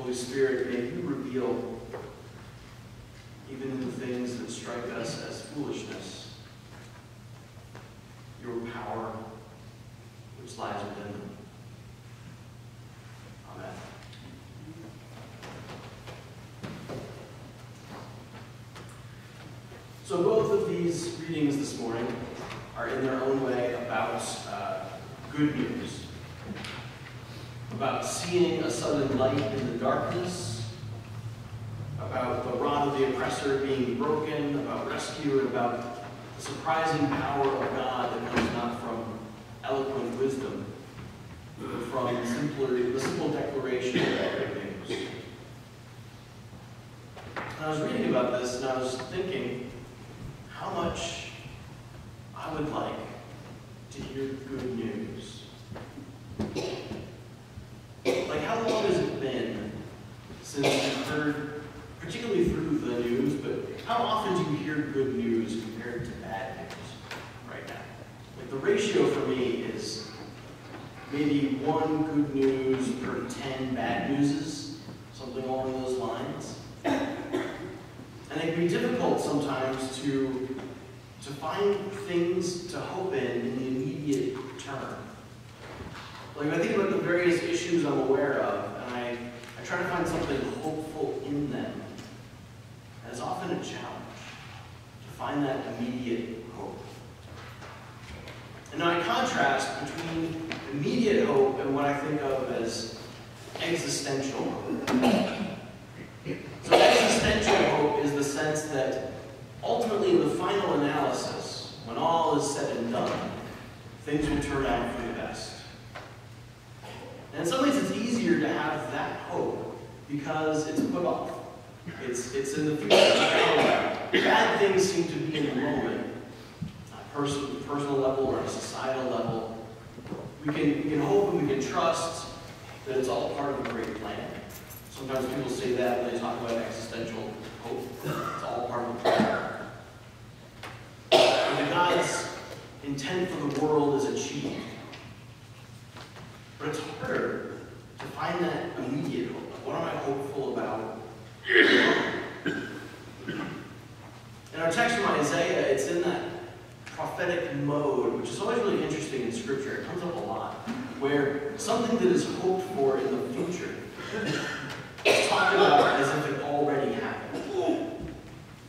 Holy Spirit, may you reveal, even in the things that strike us as foolishness, your power which lies within them. Amen. So both of these readings this morning are in their own way about good news. About seeing a sudden light in the darkness, about the rod of the oppressor being broken, about rescue, and about the surprising power of God that comes not from eloquent wisdom, but from the simple declaration of good news. And I was reading about this and I was thinking how much I would like to hear good news. Like, how long has it been since you've heard, particularly through the news, but how often do you hear good news compared to bad news right now? Like, the ratio for me is maybe 1 good news per 10 bad newses, something along those lines. And it can be difficult sometimes to find things to hope in the immediate term. Like, I think about the various issues I'm aware of, and I try to find something hopeful in them. And it's often a challenge to find that immediate hope. And now I contrast between immediate hope and what I think of as existential hope. So existential hope is the sense that ultimately in the final analysis, when all is said and done, things will turn out for the best. And in some ways it's easier to have that hope because it's put off. It's in the future. Bad things seem to be in the moment, on a personal level or a societal level. We can hope and we can trust that it's all part of a great plan. Sometimes people say that when they talk about existential hope. It's all part of the plan. And God's intent for the world is achieved. But it's harder to find that immediate hope. What am I hopeful about? In our text from Isaiah, it's in that prophetic mode, which is always really interesting in Scripture. It comes up a lot, where something that is hoped for in the future is talked about as if it already happened.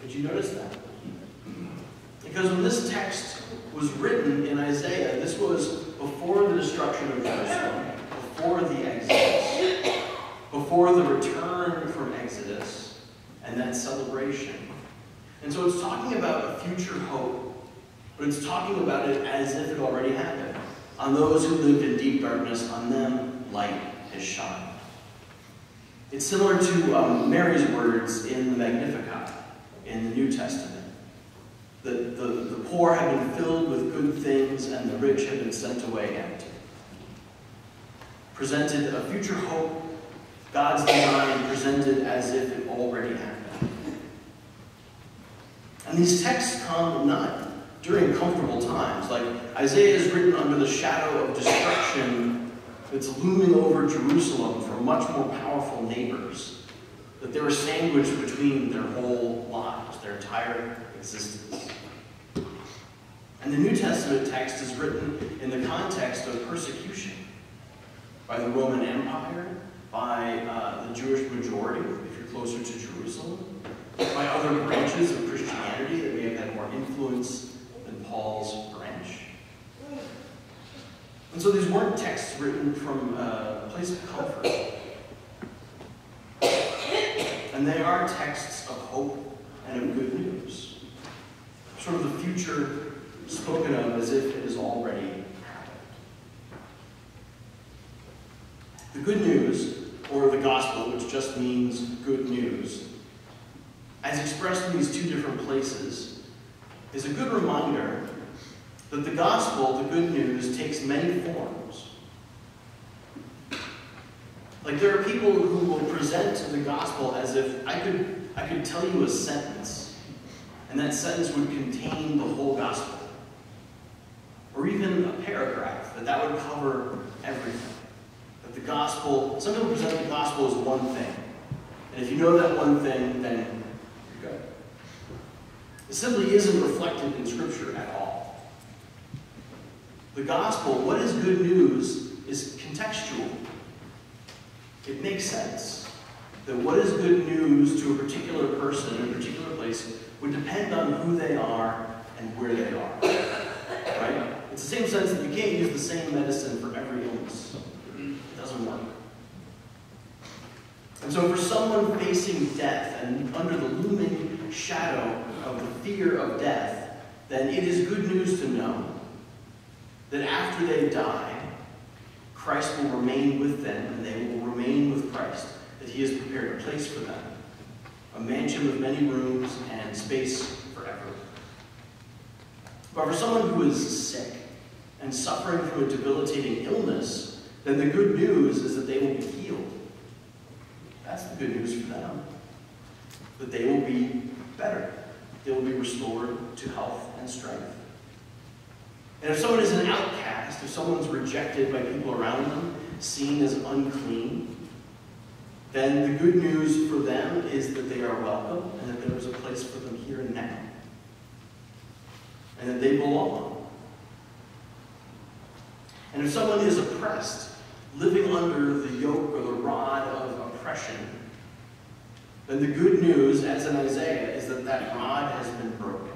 Did you notice that? Because when this text was written in Isaiah, this was before the destruction of Jerusalem, before the Exodus, before the return from Exodus, and that celebration. And so it's talking about a future hope, but it's talking about it as if it already happened. On those who lived in deep darkness, on them light has shined. It's similar to Mary's words in the Magnificat in the New Testament. The poor have been filled with good things, and the rich have been sent away empty. Presented a future hope, God's design presented as if it already happened. And these texts come not during comfortable times. Like Isaiah is written under the shadow of destruction that's looming over Jerusalem from much more powerful neighbors, that they were sandwiched between their whole lives, their entire existence. And the New Testament text is written in the context of persecution by the Roman Empire, by the Jewish majority, if you're closer to Jerusalem, by other branches of Christianity that may have had more influence than Paul's branch. And so these weren't texts written from a place of comfort. And they are texts of hope and of good news. Sort of the future spoken of as if it has already happened. The good news, or the gospel, which just means good news, as expressed in these two different places, is a good reminder that the gospel, the good news, takes many forms. Like, there are people who will present the gospel as if I could tell you a sentence, and that sentence would contain the whole gospel. Or even a paragraph, that would cover everything. That the gospel, some people present the gospel as one thing. And if you know that one thing, then you're good. It simply isn't reflected in Scripture at all. The gospel, what is good news, is contextual. It makes sense that what is good news to a particular person in a particular place would depend on who they are and where they are. Right? It's the same sense that you can't use the same medicine for every illness. It doesn't work. And so for someone facing death and under the looming shadow of the fear of death, then it is good news to know that after they die, Christ will remain with them and they will remain with Christ, that he has prepared a place for them, a mansion with many rooms and space forever. But for someone who is sick and suffering from a debilitating illness, then the good news is that they will be healed. That's the good news for them. That they will be better. They will be restored to health and strength. And if someone is an outcast, if someone's rejected by people around them, seen as unclean, then the good news for them is that they are welcome and that there is a place for them here and now. And that they belong. And if someone is oppressed, living under the yoke or the rod of oppression, then the good news, as in Isaiah, is that that rod has been broken.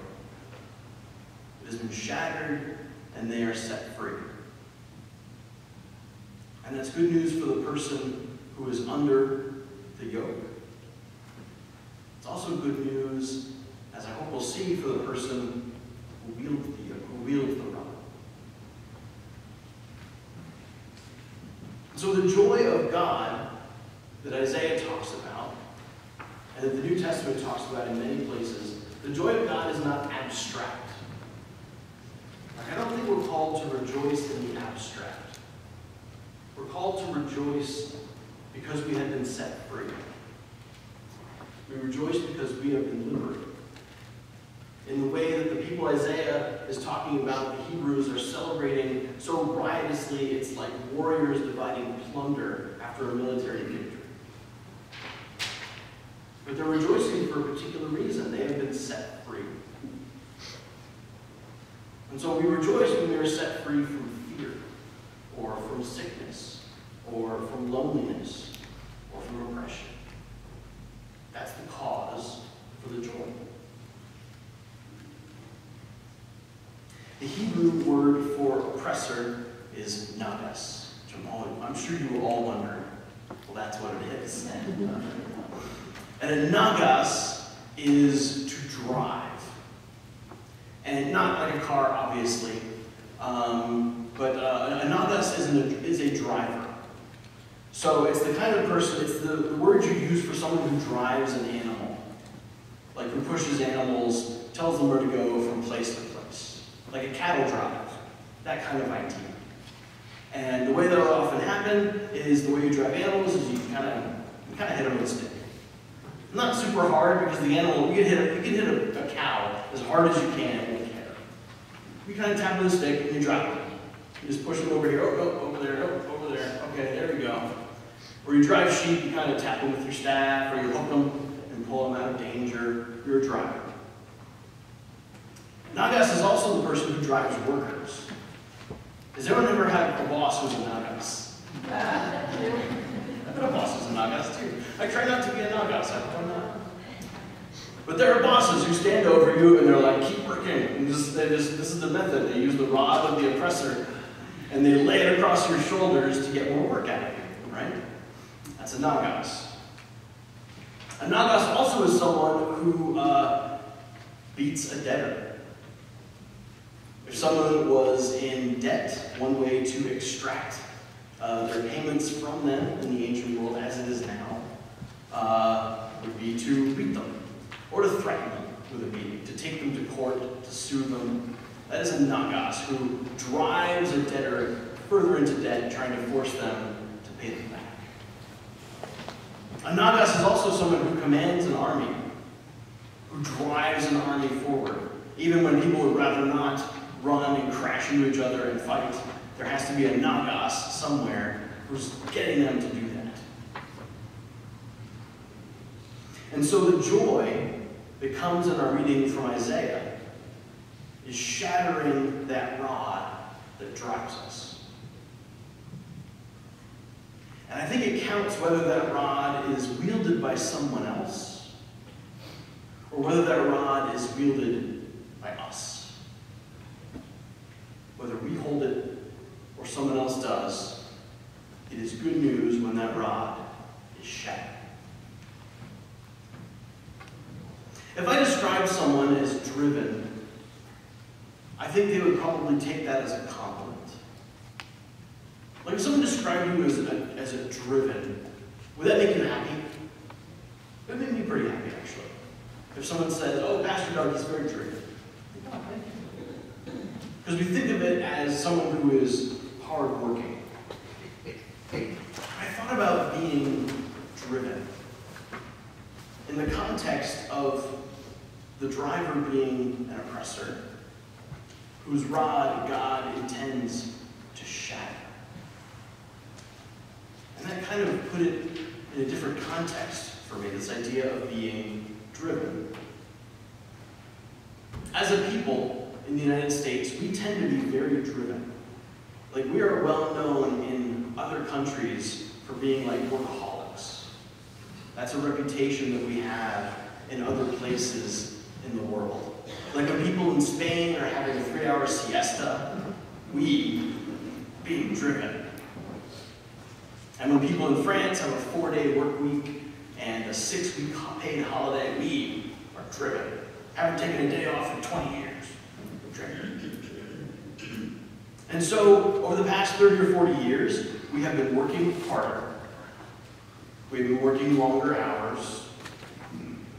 It has been shattered, and they are set free. And that's good news for the person who is under the yoke. It's also good news, as I hope we'll see, for the person who wields the yoke, who wields the rod. So the joy of God that Isaiah talks about, and that the New Testament talks about in many places, the joy of God is not abstract. I don't think we're called to rejoice in the abstract. We're called to rejoice because we have been set free. We rejoice because we have been liberated. In the way that the people Isaiah is talking about, the Hebrews are celebrating so riotously, it's like warriors dividing plunder after a military victory. But they're rejoicing for a particular reason. They have been set free. And so we rejoice when we are set free from fear, or from sickness, or from loneliness, or from oppression. That's the cause for the joy. The Hebrew word for oppressor is nagas, which I'm sure you were all wondering, well, that's what it is. And a nagas is to drive. And not like a car, obviously, but a nagas is a driver. So it's the kind of person, it's the word you use for someone who drives an animal. Like who pushes animals, tells them where to go from place to place. Like a cattle drive, that kind of idea. And the way that will often happen is the way you drive animals is you kind of hit them with a stick. Not super hard because the animal, you can hit a cow as hard as you can. You kind of tap with a stick and you drop it. You just push them over here, over there, over there. Okay, there you go. Or you drive sheep, you kind of tap them with your staff, or you hook them and pull them out of danger. You're a driver. Nagas is also the person who drives workers. Has anyone ever had a boss who's a nagas? I've been a boss who's a nagas too. I try not to be a nagas, I'm not. But there are bosses who stand over you and they're like, keep working. And this is the method. They use the rod of the oppressor and they lay it across your shoulders to get more work out of you, right? That's a nagas. A nagas also is someone who beats a debtor. If someone was in debt, one way to extract their payments from them in the ancient world, as it is now, would be to beat them. Or to threaten them with a beating, to take them to court, to sue them. That is a nagas who drives a debtor further into debt, trying to force them to pay them back. A nagas is also someone who commands an army, who drives an army forward. Even when people would rather not run and crash into each other and fight, there has to be a nagas somewhere who's getting them to do that. And so the joy that comes in our reading from Isaiah is shattering that rod that drives us. And I think it counts whether that rod is wielded by someone else or whether that rod is wielded by us. Whether we hold it or someone else does, it is good news when that rod is shattered. If I describe someone as driven, I think they would probably take that as a compliment. Like if someone described you as a driven, would that make you happy? It would make me pretty happy, actually. If someone says, oh, Pastor Doug, he's very driven. Oh, thank you. Because we think of it as someone who is hardworking. I thought about being driven in the context of the driver being an oppressor, whose rod God intends to shatter. And that kind of put it in a different context for me, this idea of being driven. As a people in the United States, we tend to be very driven. Like, we are well known in other countries for being like workaholics. That's a reputation that we have in other places in the world. Like when people in Spain are having a 3-hour siesta, we being driven. And when people in France have a 4-day work week and a 6-week paid holiday, we are driven. Haven't taken a day off in 20 years. We're driven. And so, over the past 30 or 40 years, we have been working harder. We've been working longer hours.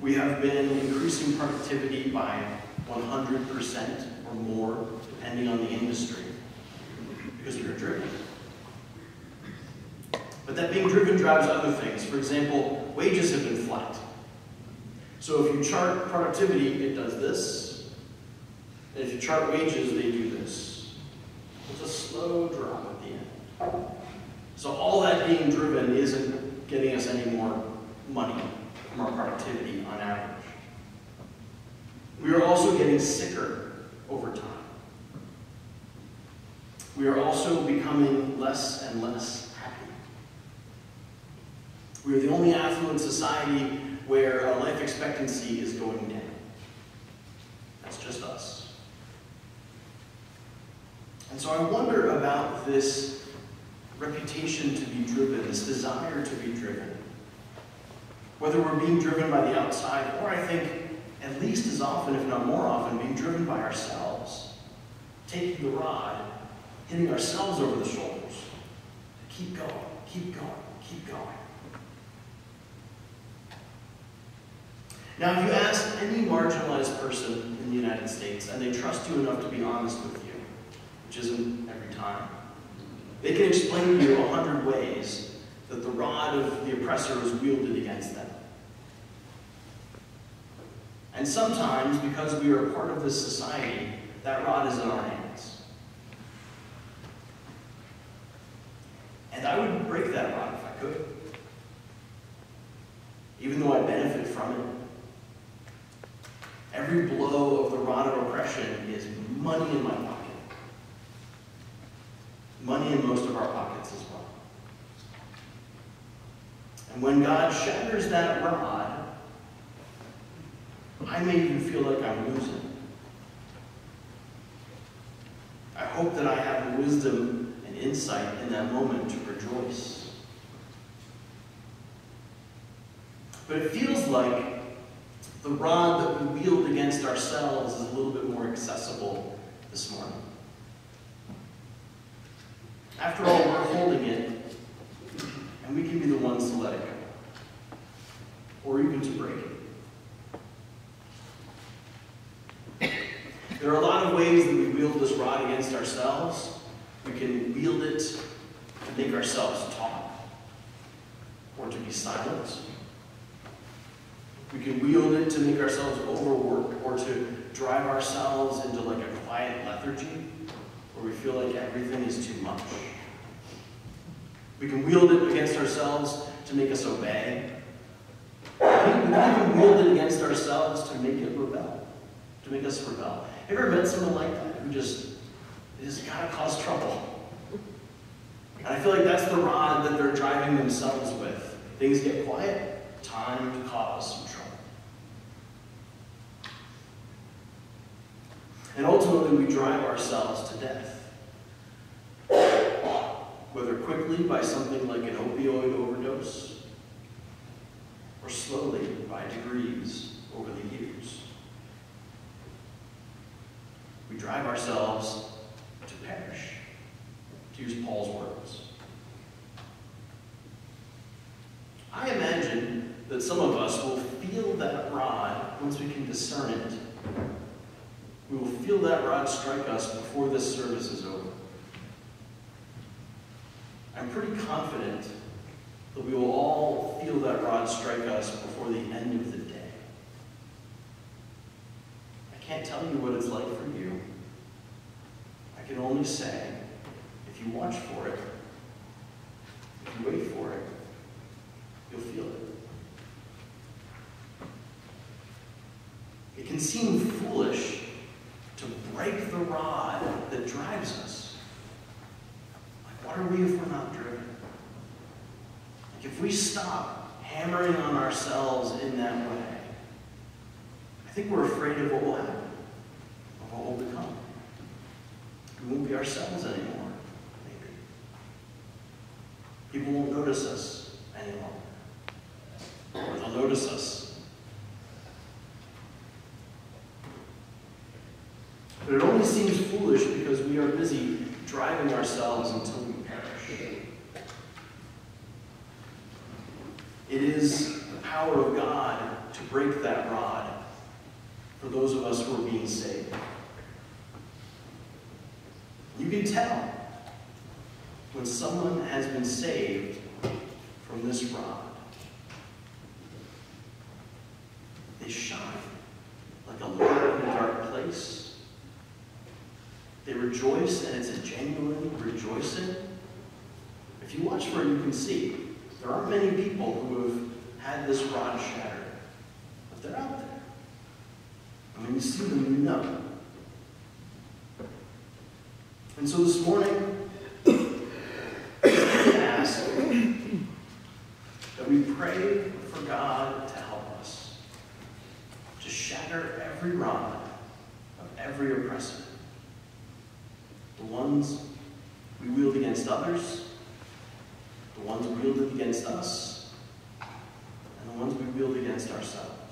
We have been increasing productivity by 100% or more, depending on the industry, because we are driven. But that being driven drives other things. For example, wages have been flat. So if you chart productivity, it does this. And if you chart wages, they do this. It's a slow drop at the end. So all that being driven isn't getting us any more money from our productivity on average. We are also getting sicker over time. We are also becoming less and less happy. We are the only affluent society where life expectancy is going down. That's just us. And so I wonder about this reputation to be driven, this desire to be driven. Whether we're being driven by the outside, or I think at least as often, if not more often, being driven by ourselves. Taking the rod, hitting ourselves over the shoulders. Keep going, keep going, keep going. Now, if you ask any marginalized person in the United States, and they trust you enough to be honest with you, which isn't every time, they can explain to you 100 ways that the rod of the oppressor is wielded against them. And sometimes, because we are a part of this society, that rod is in our hands. And I would break that rod if I could. Even though I benefit from it. Every blow of the rod of oppression is money in my pocket. Money in most of our pockets as well. And when God shatters that rod, I may even feel like I'm losing. I hope that I have the wisdom and insight in that moment to rejoice. But it feels like the rod that we wield against ourselves is a little bit more accessible this morning. After all, we're holding it, and we can be the ones to let it go. Or even to break it. There are a lot of ways that we wield this rod against ourselves. We can wield it to make ourselves talk, or to be silent. We can wield it to make ourselves overwork, or to drive ourselves into like a quiet lethargy, where we feel like everything is too much. We can wield it against ourselves to make us obey. We can not even wield it against ourselves to make it rebel, to make us rebel. Have you ever met someone like that who just gotta cause trouble? And I feel like that's the rod that they're driving themselves with. Things get quiet, time to cause some trouble. And ultimately, we drive ourselves to death. Whether quickly by something like an opioid overdose, or slowly by degrees over the years. We drive ourselves to perish, to use Paul's words. I imagine that some of us will feel that rod once we can discern it. We will feel that rod strike us before this service is over. I'm pretty confident that we will all feel that rod strike us before the end of the day. I can't tell you what it's like for you. I can only say, if you watch for it, if you wait for it, you'll feel it. It can seem foolish to break the rod that drives us. Like, what are we if we're not driven? Like, if we stop hammering on ourselves in that way, I think we're afraid of what will happen, of what will become. We won't be ourselves anymore, maybe. People won't notice us anymore. Or they'll notice us. But it only seems foolish because we are busy driving ourselves until we perish. It is the power of God to break that rod for those of us who are being saved. You can tell when someone has been saved from this rod. They shine like a light in a dark place. They rejoice, and it's a genuine rejoicing. If you watch for it, you can see there aren't many people who have had this rod shattered, but they're out there. And when you see them, you know. And so this morning, I ask that we pray for God to help us to shatter every rod of every oppressor. The ones we wield against others, the ones wielded against us, and the ones we wield against ourselves.